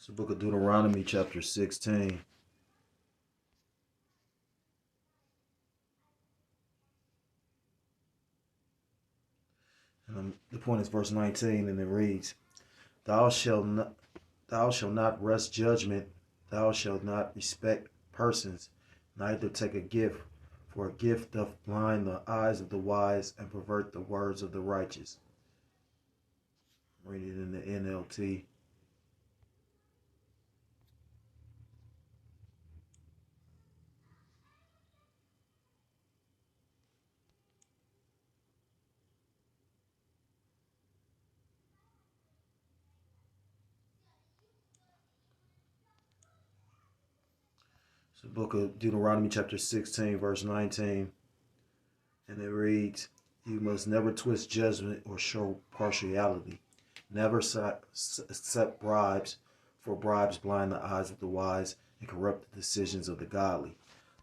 It's the book of Deuteronomy, chapter 16. And the point is verse 19, and it reads, Thou shalt not wrest judgment, thou shalt not respect persons, neither take a gift, for a gift doth blind the eyes of the wise and pervert the words of the righteous. Read it in the NLT. It's the book of Deuteronomy, chapter 16, verse 19. And it reads, You must never twist judgment or show partiality. Never accept bribes, for bribes blind the eyes of the wise and corrupt the decisions of the godly.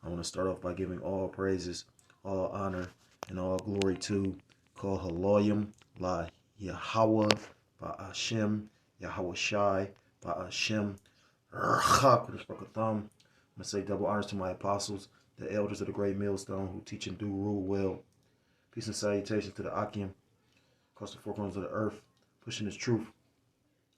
I want to start off by giving all praises, all honor, and all glory to Kol Haloyim La Yahweh Ba'ashem Yahweh Shai Ba'ashem Rchak Rishbakatham. I'm going to say double honors to my apostles, the elders of the great millstone who teach and do rule well. Peace and salutations to the Akim across the four corners of the earth, pushing his truth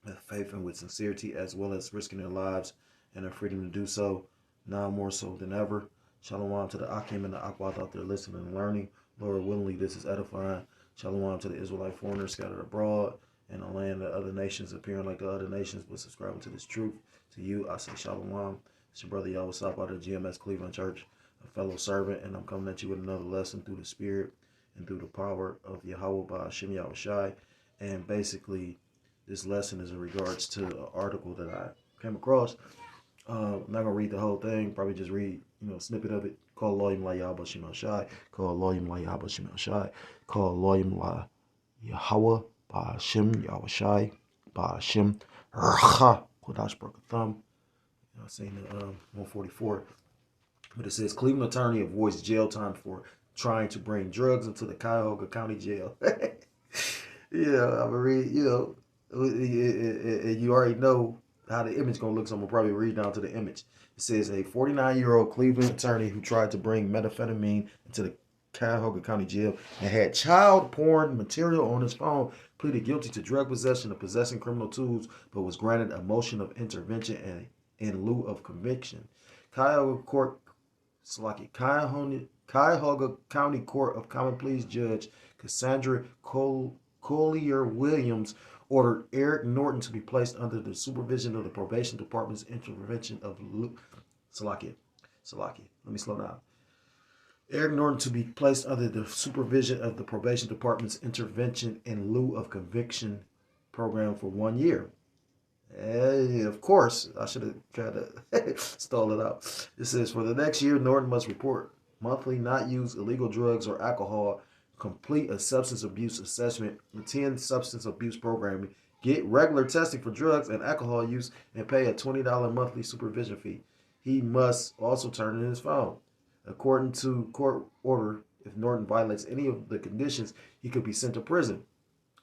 with faith and with sincerity, as well as risking their lives and their freedom to do so, now more so than ever. Shalom to the Akim and the Akwat out there listening and learning. Lord, willingly, this is edifying. Shalom to the Israelite foreigners scattered abroad in a land of other nations, appearing like the other nations, but subscribing to this truth. To you, I say Shalom. It's your brother Yahweh Sop out of the GMS Cleveland Church, a fellow servant, and I'm coming at you with another lesson through the Spirit and through the power of Yahweh Ba'ashem Yahweh Shai. And basically, this lesson is in regards to an article that I came across. I'm not going to read the whole thing, probably just read, a snippet of it. Call Loyim La Yahweh Ba'ashem Yahweh Shai. Call Loyim La Yahweh Ba'ashem Yahweh Shai. Call Loyim La Yahweh Ba'ashem Yahweh Shai. Ba'ashem Rcha Kodash Barakatham. I've seen the 144, but it says Cleveland attorney avoids jail time for trying to bring drugs into the Cuyahoga County Jail. I mean, you already know how the image gonna look, so I'm gonna probably read down to the image. It says a 49-year-old Cleveland attorney who tried to bring methamphetamine into the Cuyahoga County Jail and had child porn material on his phone pleaded guilty to drug possession and possessing criminal tools, but was granted a motion of intervention and in lieu of conviction. Cuyahoga County Court of Common Pleas Judge Cassandra Collier Williams ordered Eric Norton to be placed under the supervision of the Probation Department's intervention of Salakia. Let me slow down. Eric Norton to be placed under the supervision of the Probation Department's intervention in lieu of conviction program for 1 year. Of course, I should have tried to stall it out. It says, for the next year, Norton must report monthly, not use illegal drugs or alcohol, complete a substance abuse assessment, attend substance abuse programming, get regular testing for drugs and alcohol use, and pay a $20 monthly supervision fee. He must also turn in his phone. According to court order, if Norton violates any of the conditions, he could be sent to prison.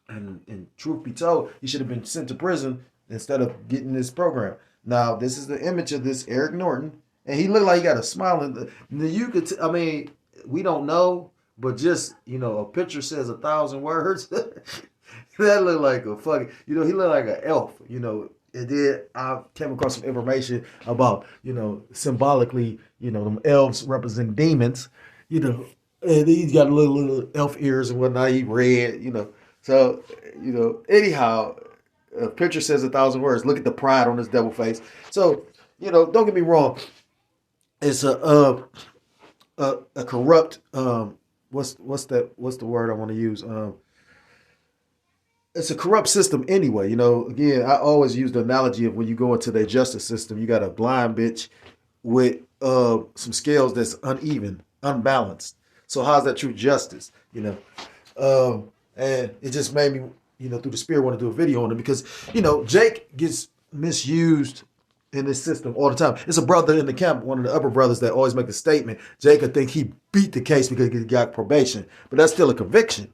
And truth be told, he should have been sent to prison instead of getting this program. Now, this is the image of this Eric Norton, and he looked like he got a smile. You could, we don't know, but just, a picture says 1,000 words. That looked like a fucking, he looked like an elf, And then I came across some information about, symbolically, them elves represent demons, and he's got little elf ears and whatnot. He red, So, anyhow, a picture says 1,000 words. Look at the pride on his devil face. So, don't get me wrong. It's a corrupt. What's the word I want to use? It's a corrupt system anyway. Again, I always use the analogy of when you go into their justice system, you got a blind bitch with some scales that's uneven, unbalanced. So how's that true justice? And it just made me, through the Spirit, want to do a video on it because, Jake gets misused in this system all the time. It's a brother in the camp, one of the upper brothers, that always make a statement. Jake, I think he beat the case because he got probation, but that's still a conviction.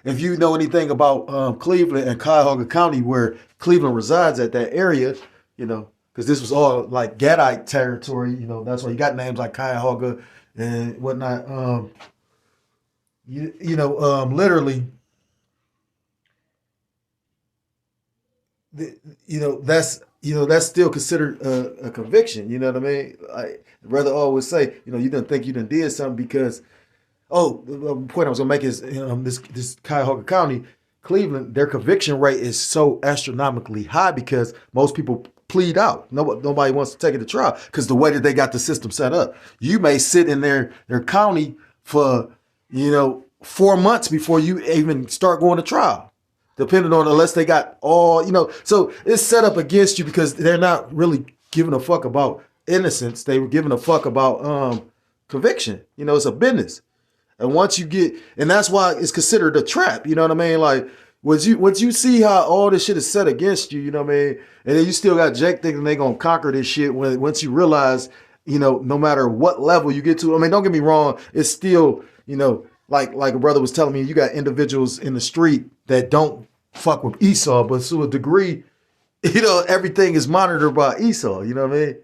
If you know anything about Cleveland and Cuyahoga County, where Cleveland resides at that area, you know, because this was all like Gadite territory, you know. That's why you got names like Cuyahoga and whatnot. Literally, that's still considered a conviction. You know what I mean? Like the brother always say, you didn't think you done did something because. Oh, the point I was gonna make is this Cuyahoga County, Cleveland, their conviction rate is so astronomically high because most people plead out. Nobody wants to take it to trial because the way that they got the system set up. You may sit in their county for 4 months before you even start going to trial, depending on unless they got all So it's set up against you because they're not really giving a fuck about innocence. They were giving a fuck about conviction. It's a business. And once you get, and that's why it's considered a trap. You know what I mean? Like, once you see how all this shit is set against you, you know what I mean? And then you still got Jake thinking they gonna conquer this shit once you realize, no matter what level you get to. I mean, don't get me wrong, it's still, like a brother was telling me, you got individuals in the street that don't fuck with Esau, but to a degree, everything is monitored by Esau. You know what I mean?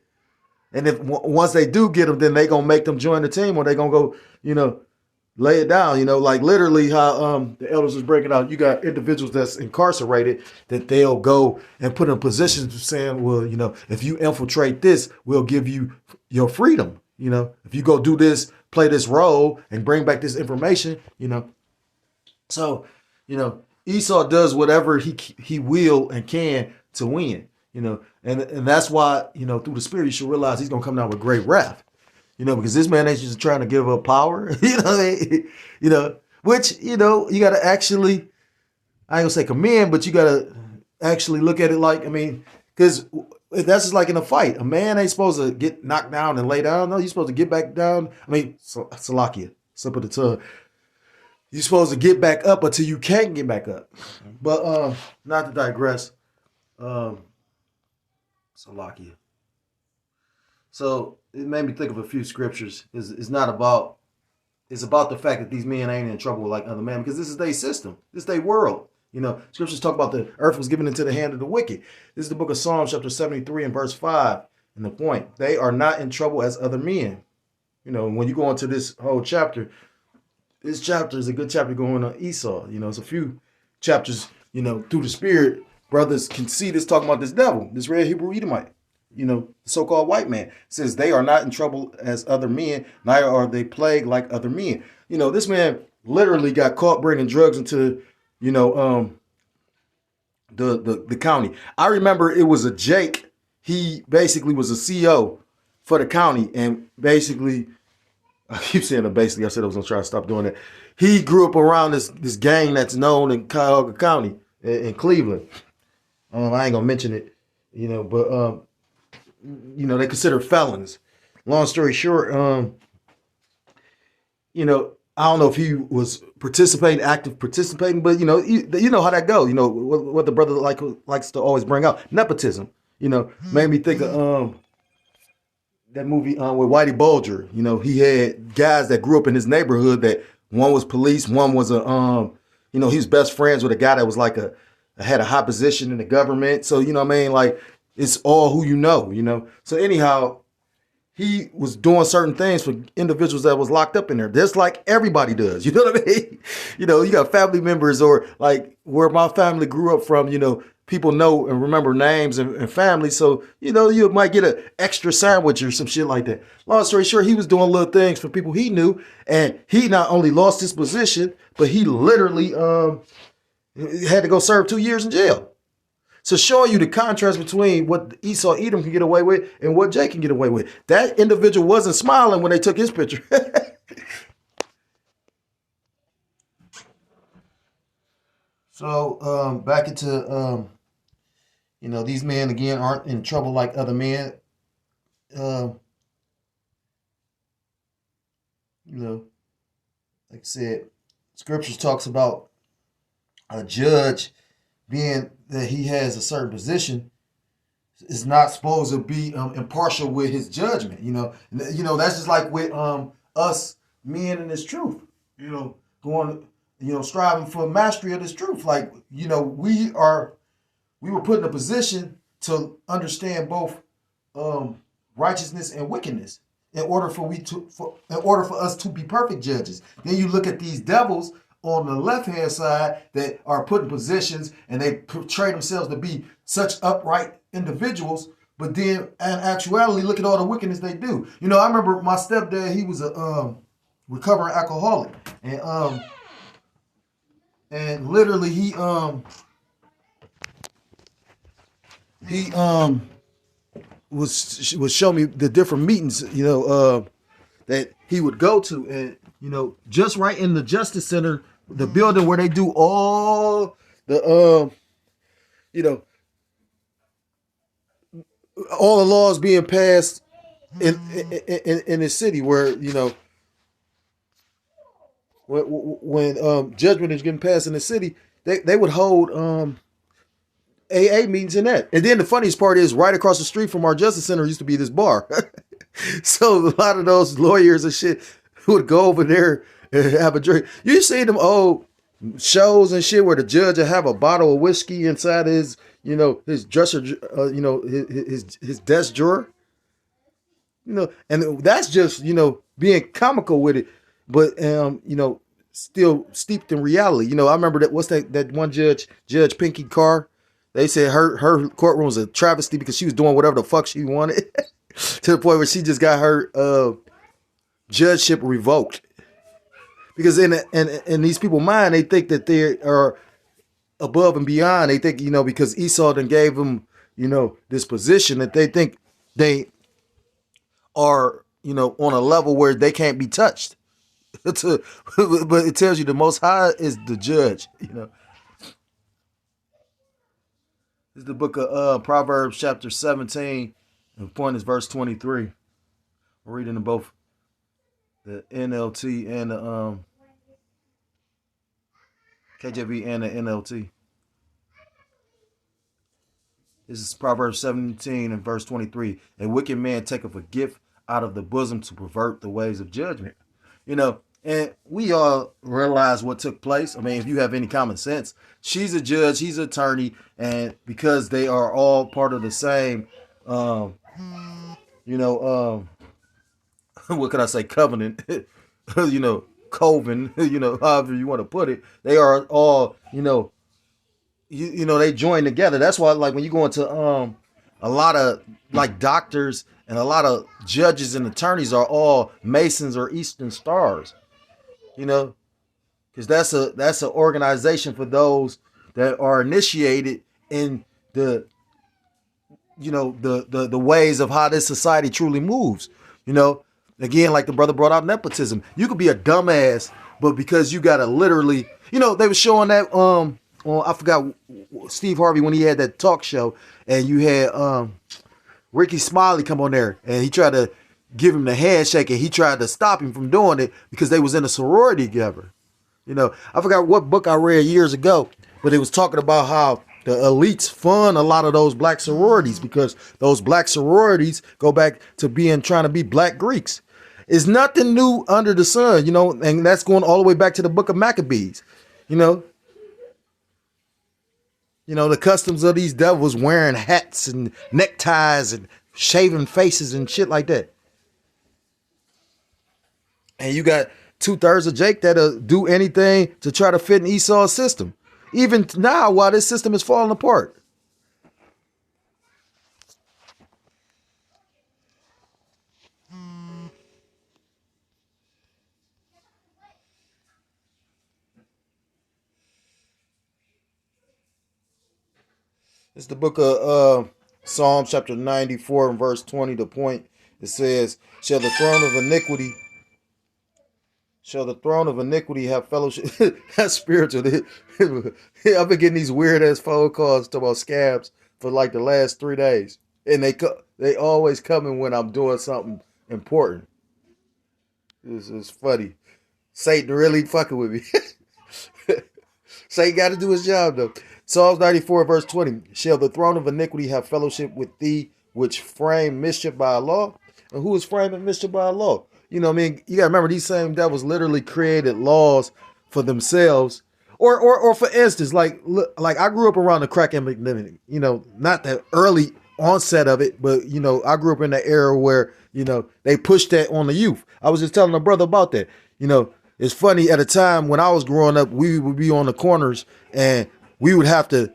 And if once they do get them, then they gonna make them join the team, or they gonna go, lay it down, like literally how the elders was breaking out. You got individuals that's incarcerated that they'll go and put in positions of saying, well, if you infiltrate this, we'll give you your freedom. If you go do this, play this role and bring back this information, So, Esau does whatever he will and can to win, and that's why, through the Spirit, you should realize he's going to come down with great wrath. Because this man ain't just trying to give up power, which, you got to actually, I ain't gonna say commend, but you got to actually look at it like, because that's just like in a fight. A man ain't supposed to get knocked down and lay down. No, you're supposed to get back down. Salakia, slip of the tongue. You're supposed to get back up until you can't get back up. But not to digress, Salakia. So it made me think of a few scriptures. It's about the fact that these men ain't in trouble like other men because this is their system. This is their world. Scriptures talk about the earth was given into the hand of the wicked. This is the book of Psalms, chapter 73 and verse 5. And the point, they are not in trouble as other men. When you go into this whole chapter, this chapter is a good chapter going on Esau. It's a few chapters, through the Spirit, brothers can see this talking about this devil, this red Hebrew Edomite. The so-called white man says they are not in trouble as other men, neither are they plagued like other men. This man literally got caught bringing drugs into, the county. I remember it was a Jake. He basically was a CO for the county, and basically, I keep saying it basically. I said I was gonna try to stop doing that. He grew up around this gang that's known in Cuyahoga County in Cleveland. I ain't gonna mention it, but. They consider felons. Long story short, I don't know if he was active participating, but you know how that goes. What the brother likes to always bring out, nepotism. Made me think of that movie with Whitey Bulger. He had guys that grew up in his neighborhood that one was police, one was he was best friends with a guy that was like had a high position in the government. So like. It's all who you know. So anyhow, he was doing certain things for individuals that was locked up in there, just like everybody does. You know what I mean? You got family members or like where my family grew up from, people know and remember names and family. So, you might get an extra sandwich or some shit like that. Long story short, he was doing little things for people he knew. And he not only lost his position, but he literally had to go serve 2 years in jail. So showing you the contrast between what Esau Edom can get away with and what Jake can get away with. That individual wasn't smiling when they took his picture. So back into, these men, again, aren't in trouble like other men. Like I said, scriptures talks about a judge being that he has a certain position is not supposed to be impartial with his judgment. That's just like with us men in this truth. Going, striving for mastery of this truth. Like we were put in a position to understand both righteousness and wickedness in order for us to be perfect judges. Then you look at these devils on the left hand side that are put in positions and they portray themselves to be such upright individuals, but then in actuality, look at all the wickedness they do. You know, I remember my stepdad, he was a recovering alcoholic, and literally he was showing me the different meetings, that he would go to, and just right in the Justice Center, the building where they do all the all the laws being passed in the city, where when judgment is getting passed in the city, they would hold AA meetings in that. And then the funniest part is, right across the street from our Justice Center used to be this bar. So a lot of those lawyers and shit would go over there and have a drink. You see them old shows and shit where the judge will have a bottle of whiskey inside his, his dresser, his desk drawer. And that's just, being comical with it, but still steeped in reality. I remember that one judge, Judge Pinky Carr. They said her courtroom was a travesty because she was doing whatever the fuck she wanted, to the point where she just got her judgeship revoked. Because in these people's mind, they think that they are above and beyond. They think, because Esau then gave them, this position, that they think they are, on a level where they can't be touched. But it tells you the Most High is the judge, This is the book of Proverbs chapter 17, and the point is verse 23. We're reading in both the NLT and the KJV and the NLT. This is Proverbs 17 and verse 23. A wicked man taketh a gift out of the bosom to pervert the ways of judgment. And we all realize what took place. I mean, if you have any common sense, she's a judge, he's an attorney, and because they are all part of the same, what can I say, covenant, coven, however you want to put it, they are all, they join together. That's why, like, when you go into a lot of like doctors and a lot of judges and attorneys are all Masons or Eastern Stars. Because that's an organization for those that are initiated in the the ways of how this society truly moves. Again, like the brother brought out nepotism. You could be a dumbass, but because you gotta literally, they were showing that on, I forgot, Steve Harvey, when he had that talk show, and you had Ricky Smiley come on there, and he tried to give him the handshake, and he tried to stop him from doing it because they was in a sorority together. I forgot what book I read years ago, but it was talking about how the elites fund a lot of those black sororities because those black sororities go back to trying to be black Greeks. It's nothing new under the sun, and that's going all the way back to the book of Maccabees. The customs of these devils wearing hats and neckties and shaving faces and shit like that. And you got 2/3 of Jake that'll do anything to try to fit in Esau's system. Even now, while this system is falling apart. It's the book of Psalm chapter 94 and verse 20. The point, it says, Shall the throne of iniquity have fellowship? That's spiritual. I've been getting these weird ass phone calls talking about scabs for like the last 3 days, and they always coming when I'm doing something important. It's funny. Satan really fucking with me. Satan got to do his job though. Psalms 94 verse 20. Shall the throne of iniquity have fellowship with thee, which frame mischief by law? And who is framing mischief by law? You gotta remember, these same devils literally created laws for themselves Or for instance, like I grew up around the crack epidemic, not the early onset of it, but I grew up in the era where, they pushed that on the youth. I was just telling a brother about that. It's funny, at a time when I was growing up, we would be on the corners and we would have to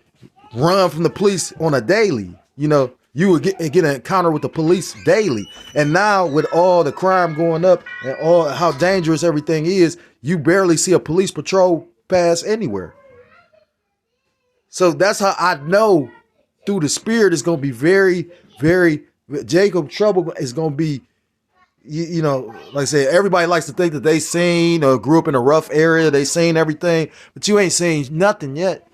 run from the police on a daily. You would get an encounter with the police daily. And now with all the crime going up and all how dangerous everything is, you barely see a police patrol pass anywhere. So that's how I know through the spirit it's going to be very, very, Jacob trouble is going to be, like I said, everybody likes to think that they seen or grew up in a rough area. They seen everything, but you ain't seen nothing yet.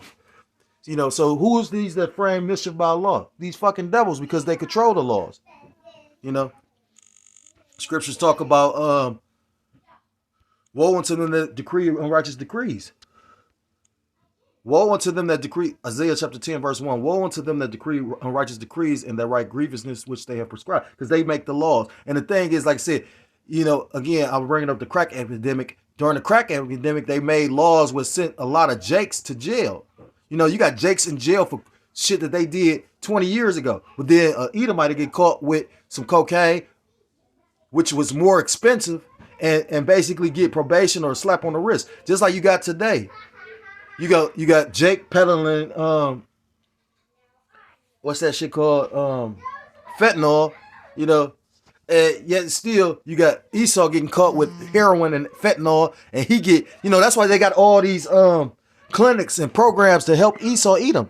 So who is these that frame mischief by law? These fucking devils, because they control the laws. Scriptures talk about woe unto them that decree unrighteous decrees. Woe unto them that decree, Isaiah chapter 10, verse 1. Woe unto them that decree unrighteous decrees and that write grievousness which they have prescribed. Because they make the laws. And the thing is, like I said, again, I'm bringing up the crack epidemic. During the crack epidemic, they made laws which sent a lot of jakes to jail. You got jakes in jail for shit that they did 20 years ago. But then Edomite get caught with some cocaine, which was more expensive, and basically get probation or a slap on the wrist. Just like you got today. You got Jake peddling what's that shit called? Fentanyl, and yet still you got Esau getting caught with heroin and fentanyl, and he get, that's why they got all these clinics and programs to help Esau eat them.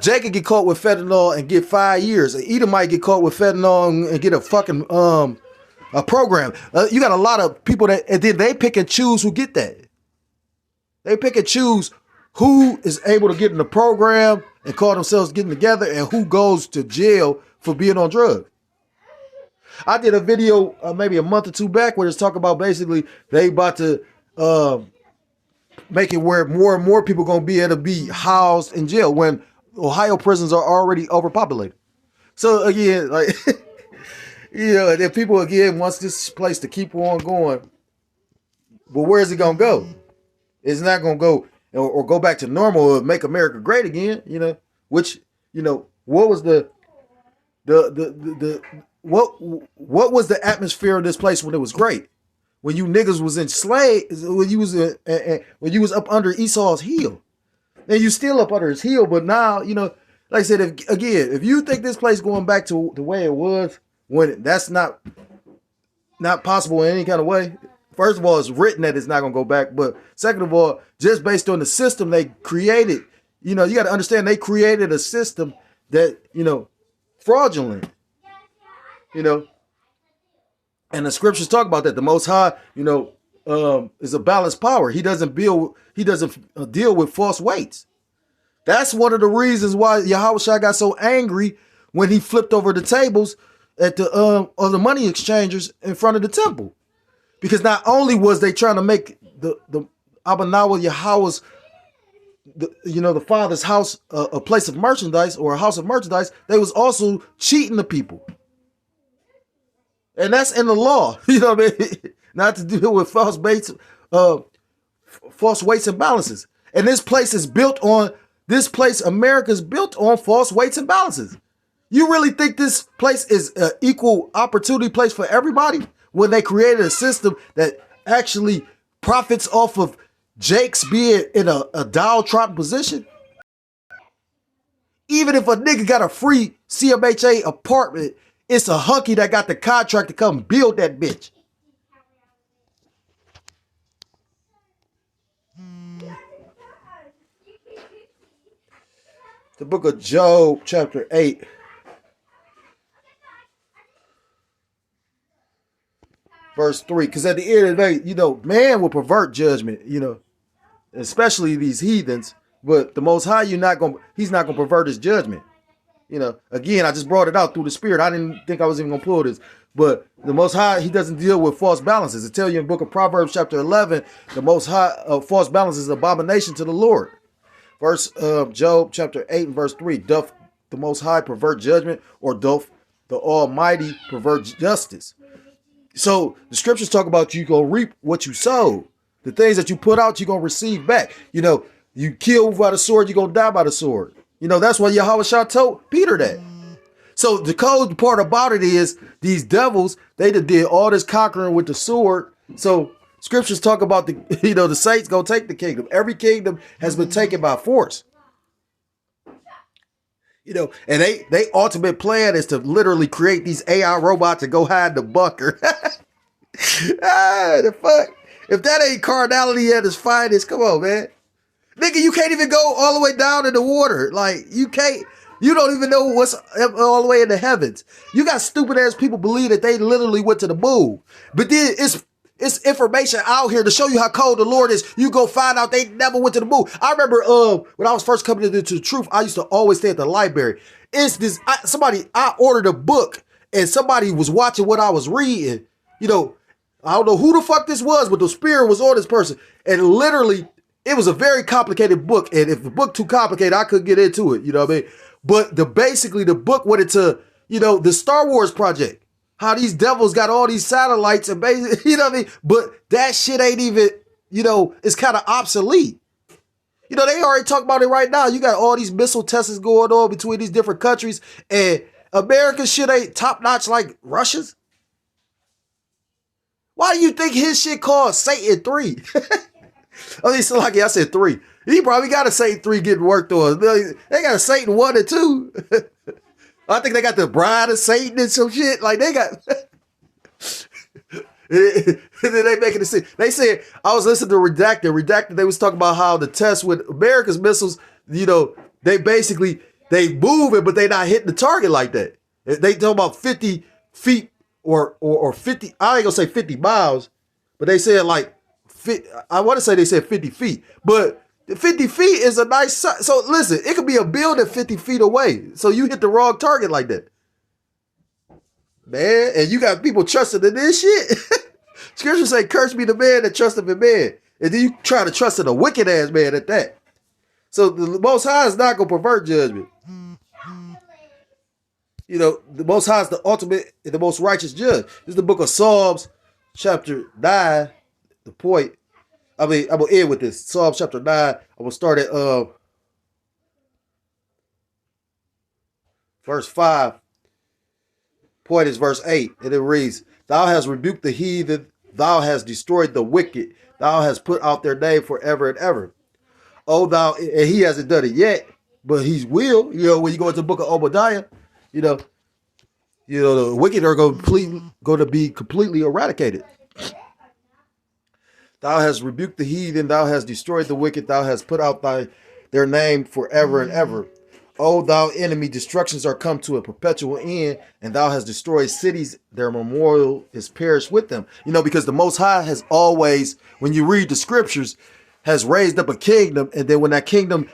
Jake could get caught with fentanyl and get 5 years. An Edomite get caught with fentanyl and get a fucking a program. You got a lot of people that, and then they pick and choose who get that. They pick and choose who is able to get in the program and call themselves getting together and who goes to jail for being on drugs. I did a video maybe a month or two back where it's talking about basically they about to make it where more and more people going to be able to be housed in jail when Ohio prisons are already overpopulated. So again, like, if people again wants this place to keep on going, but where is it going to go? It's not going to go or go back to normal or make America great again, which, what was what was the atmosphere of this place when it was great? When you niggas was enslaved, when you was up under Esau's heel. And you still up under his heel, but now, like I said, if you think this place going back to the way it was, when that's not possible in any kind of way. First of all, it's written that it's not going to go back. But second of all, just based on the system they created, you got to understand they created a system that, fraudulent, and the scriptures talk about that. The Most High, is a balanced power. He doesn't deal with false weights. That's one of the reasons why Yahushua got so angry when he flipped over the tables at the of the money exchangers in front of the temple. Because not only was they trying to make the Abanawa Yahweh's, the Father's house a place of merchandise or a house of merchandise, they was also cheating the people. And that's in the law, what I mean? Not to deal with false weights and balances. And this place, America is built on false weights and balances. You really think this place is an equal opportunity place for everybody? When they created a system that actually profits off of Jake's being in a downtrodden position. Even if a nigga got a free CMHA apartment, it's a hunky that got the contract to come build that bitch. The book of Job, chapter 8. Verse 3, because at the end of the day, man will pervert judgment, especially these heathens. But the Most High, he's not gonna pervert his judgment. Again, I just brought it out through the Spirit. I didn't think I was even gonna pull this, but the Most High, he doesn't deal with false balances. It tells you in the book of Proverbs, chapter 11, the Most High false balance is abomination to the Lord. Job, chapter 8, and verse 3. Doth the Most High pervert judgment, or doth the Almighty pervert justice? So the scriptures talk about you go reap what you sow. The things that you put out, you're going to receive back. You kill by the sword, you're going to die by the sword. That's why Yahweh Shah told Peter that. So the cold part about it is these devils, they did all this conquering with the sword. So scriptures talk about the saints going to take the kingdom. Every kingdom has been taken by force. And they ultimate plan is to literally create these AI robots to go hide in the bunker. The fuck? If that ain't carnality at its finest, come on, man. Nigga, you can't even go all the way down in the water. Like, you don't even know what's all the way in the heavens. You got stupid ass people believe that they literally went to the moon. But then it's information out here to show you how cold the Lord is. You go find out they never went to the moon. I remember when I was first coming into the truth, I used to always stay at the library. I ordered a book and somebody was watching what I was reading. I don't know who the fuck this was, but the spirit was on this person. And literally, it was a very complicated book. And if the book too complicated, I couldn't get into it. You know what I mean? But basically the book went into, the Star Wars project. How these devils got all these satellites and basically, you know what I mean? But that shit ain't even, it's kind of obsolete. They already talk about it right now. You got all these missile tests going on between these different countries, and American shit ain't top notch like Russia's. Why do you think his shit called Satan 3? I mean, so like I said 3. He probably got a Satan 3 getting worked on. They got a Satan 1 and 2. I think they got the Bride of Satan and some shit. Like they got. And then they making it. They said, I was listening to Redacted. Redacted, they was talking about how the test with America's missiles, they basically, they move it, but they not hitting the target like that. They talk about 50 feet or 50, I ain't gonna say 50 miles, but they said like, I want to say they said 50 feet, but 50 feet is a nice size. So listen, it could be a building 50 feet away. So you hit the wrong target like that. Man, and you got people trusting in this shit. Scripture say, curse be the man that trusteth in man. And then you try to trust in a wicked ass man at that. So the Most High is not going to pervert judgment. The Most High is the ultimate and the most righteous judge. This is the book of Psalms, chapter 9. The point, I'm going to end with this. Psalms chapter 9. I'm going to start at verse 5. Point is verse 8. And it reads, Thou hast rebuked the heathen. Thou hast destroyed the wicked. Thou hast put out their name forever and ever. Oh, thou, and he hasn't done it yet, but he will. When you go into the book of Obadiah, the wicked are going to be completely eradicated. Thou hast rebuked the heathen, thou hast destroyed the wicked, thou hast put out their name forever and ever. O thou enemy, destructions are come to a perpetual end, and thou hast destroyed cities, their memorial is perished with them. Because the Most High has always, when you read the scriptures, has raised up a kingdom, and then when that kingdom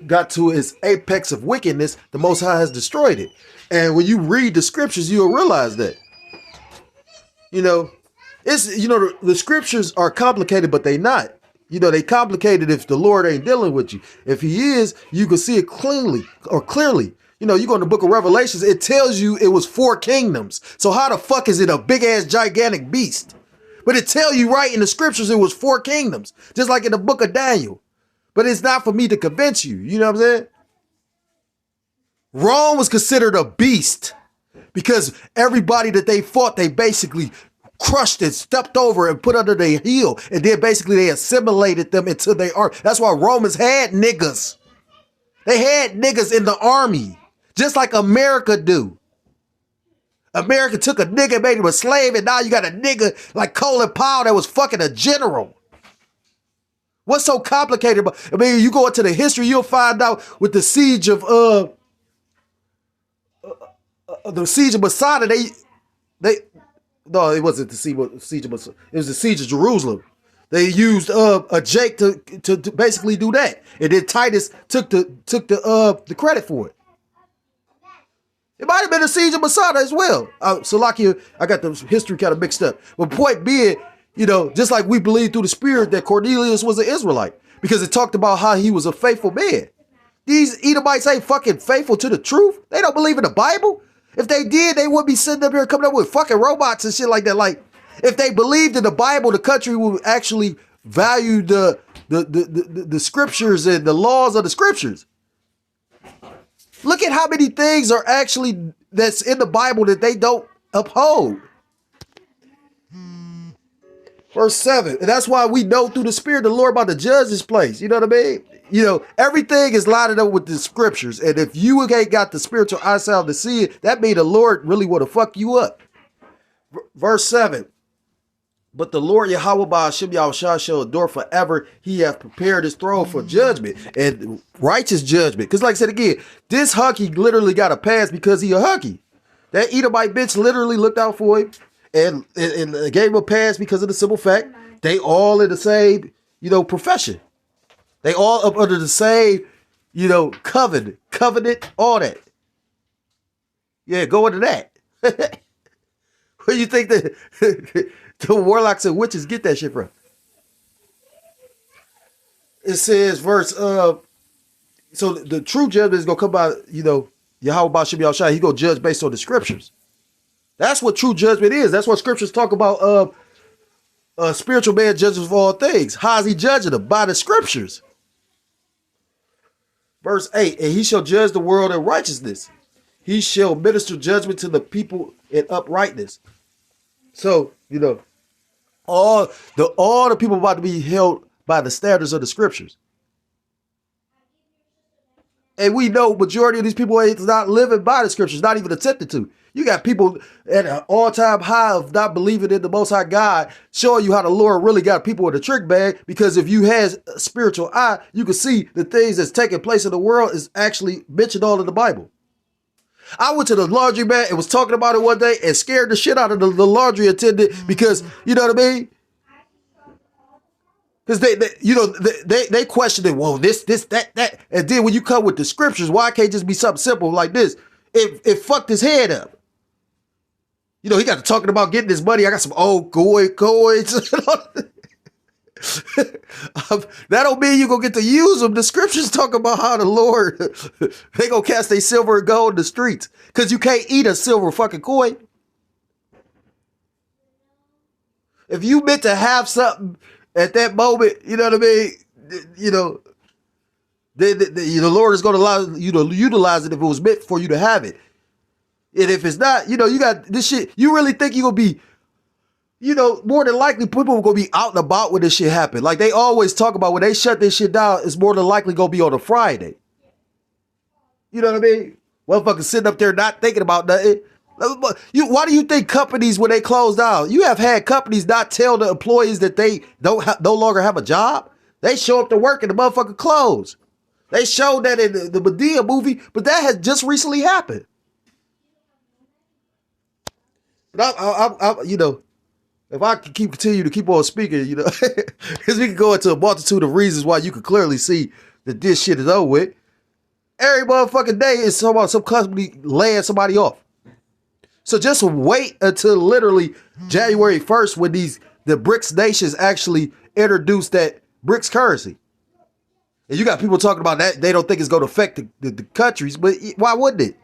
got to its apex of wickedness, the Most High has destroyed it. And when you read the scriptures, you'll realize that. The scriptures are complicated, but they not. They complicated if the Lord ain't dealing with you. If he is, you can see it clearly. You go in the book of Revelations, it tells you it was 4 kingdoms. So how the fuck is it a big ass gigantic beast? But it tell you right in the scriptures it was 4 kingdoms, just like in the book of Daniel. But it's not for me to convince you. You know what I'm saying? Rome was considered a beast because everybody that they fought, they basically crushed and stepped over and put under their heel. And then basically they assimilated them into their army. That's why Romans had niggas. They had niggas in the army, just like America do. America took a nigga, made him a slave, and now you got a nigga like Colin Powell that was fucking a general. What's so complicated? You go into the history, you'll find out with the siege of Masada, no, it wasn't the siege of Masada. It was the siege of Jerusalem. They used a Jake to basically do that, and then Titus took the credit for it. It might have been the siege of Masada as well. Salakia, I got the history kind of mixed up. But point being, just like we believe through the Spirit that Cornelius was an Israelite, because it talked about how he was a faithful man. These Edomites ain't fucking faithful to the truth. They don't believe in the Bible. If they did, they wouldn't be sitting up here coming up with fucking robots and shit like that. Like, if they believed in the Bible, the country would actually value the scriptures and the laws of the scriptures. Look at how many things are actually that's in the Bible that they don't uphold. Verse 7. And that's why we know through the Spirit of the Lord about to judge this place. You know what I mean? You know, everything is lined up with the scriptures. And if you ain't got the spiritual eyesight to see it, that means the Lord really want to fuck you up. Verse 7. But the Lord Yahweh Ba'ashem Yahushua shall endure forever. He hath prepared his throne for judgment and righteous judgment. Because like I said again, this hunky literally got a pass because he a hunky. That Edomite bitch literally looked out for him and gave him a pass because of the simple fact they all in the same, profession. They all up under the same, covenant, all that. Yeah, go into that. Where you think that the warlocks and witches get that shit from? It says, verse, so the true judgment is going to come by, Yahweh Ba'ashem Yahushua. He's going to judge based on the scriptures. That's what true judgment is. That's what scriptures talk about. A spiritual man judges for all things. How is he judging them? By the scriptures. Verse 8, and he shall judge the world in righteousness. He shall minister judgment to the people in uprightness. So, all the people about to be held by the standards of the scriptures. And we know majority of these people ain't not living by the scriptures, not even attempted to. You got people at an all-time high of not believing in the Most High God, showing you how the Lord really got people in the trick bag, because if you had a spiritual eye, you can see the things that's taking place in the world is actually mentioned all in the Bible. I went to the laundromat and was talking about it one day and scared the shit out of the laundry attendant because, you know what I mean? Because they questioned it. Whoa, this, that. And then when you come with the scriptures, why can't it just be something simple like this? It fucked his head up. He got to talking about getting his money. I got some old coins. That don't mean you gonna get to use them. The scriptures talk about how the Lord, they gonna cast their silver and gold in the streets. Because you can't eat a silver fucking coin. If you meant to have something at that moment, you know what I mean? The Lord is going to allow you to utilize it if it was meant for you to have it. And if it's not, you got this shit. You really think you're going to be, more than likely people are going to be out and about when this shit happen. Like they always talk about when they shut this shit down, it's more than likely going to be on a Friday. You know what I mean? Motherfuckers sitting up there not thinking about nothing. Why do you think companies, when they close down, you have had companies not tell the employees that they no longer have a job? They show up to work and the motherfucker close. They showed that in the Medea movie, but that has just recently happened. But if I can continue to keep on speaking, because we can go into a multitude of reasons why you can clearly see that this shit is over with. Every motherfucking day is some company laying somebody off. So just wait until literally January 1st when the BRICS nations actually introduce that BRICS currency. And you got people talking about that. They don't think it's going to affect the countries, but why wouldn't it?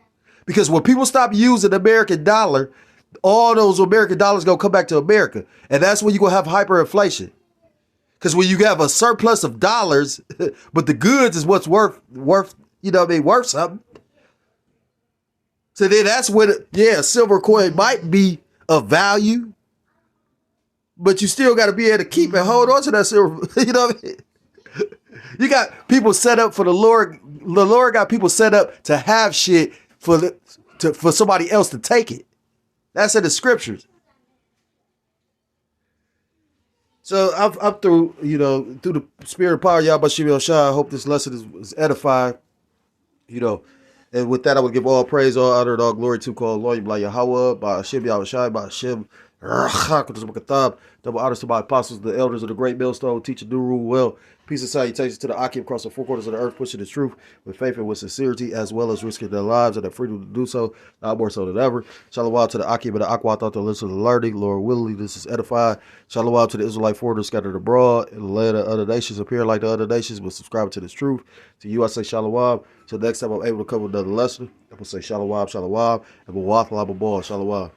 Because when people stop using the American dollar, all those American dollars going to come back to America. And that's when you're going to have hyperinflation. Because when you have a surplus of dollars, but the goods is what's worth, worth something. So then that's when, a silver coin might be of value, but you still got to be able to keep and hold on to that silver. You know what I mean? You got people set up for the Lord. The Lord got people set up to have shit for somebody else to take it. That's in the scriptures. So I'm through, through the spirit of power, Yahweh Ba'ashem Yahushua. I hope this lesson is edifying, And with that, I would give all praise, all honor, and all glory to call Lord Yahweh, Ba'ashem Yahushua, Ba'ashem double honors to my apostles, the elders of the great millstone, teach a new rule well. Peace and salutations to the Akim across the four corners of the earth, pushing the truth with faith and with sincerity, as well as risking their lives and their freedom to do so, not more so than ever. Shalom to the Akim and the Aqua, thought to listen to the learning. Lord willingly, this is edifying. Shalom to the Israelite foreigners scattered abroad in the land of other nations, appear like the other nations, but subscribe to this truth. To you, I say shalom. Till next time I'm able to cover another lesson, I'm going to say shalom, and Bawatha, Shalom.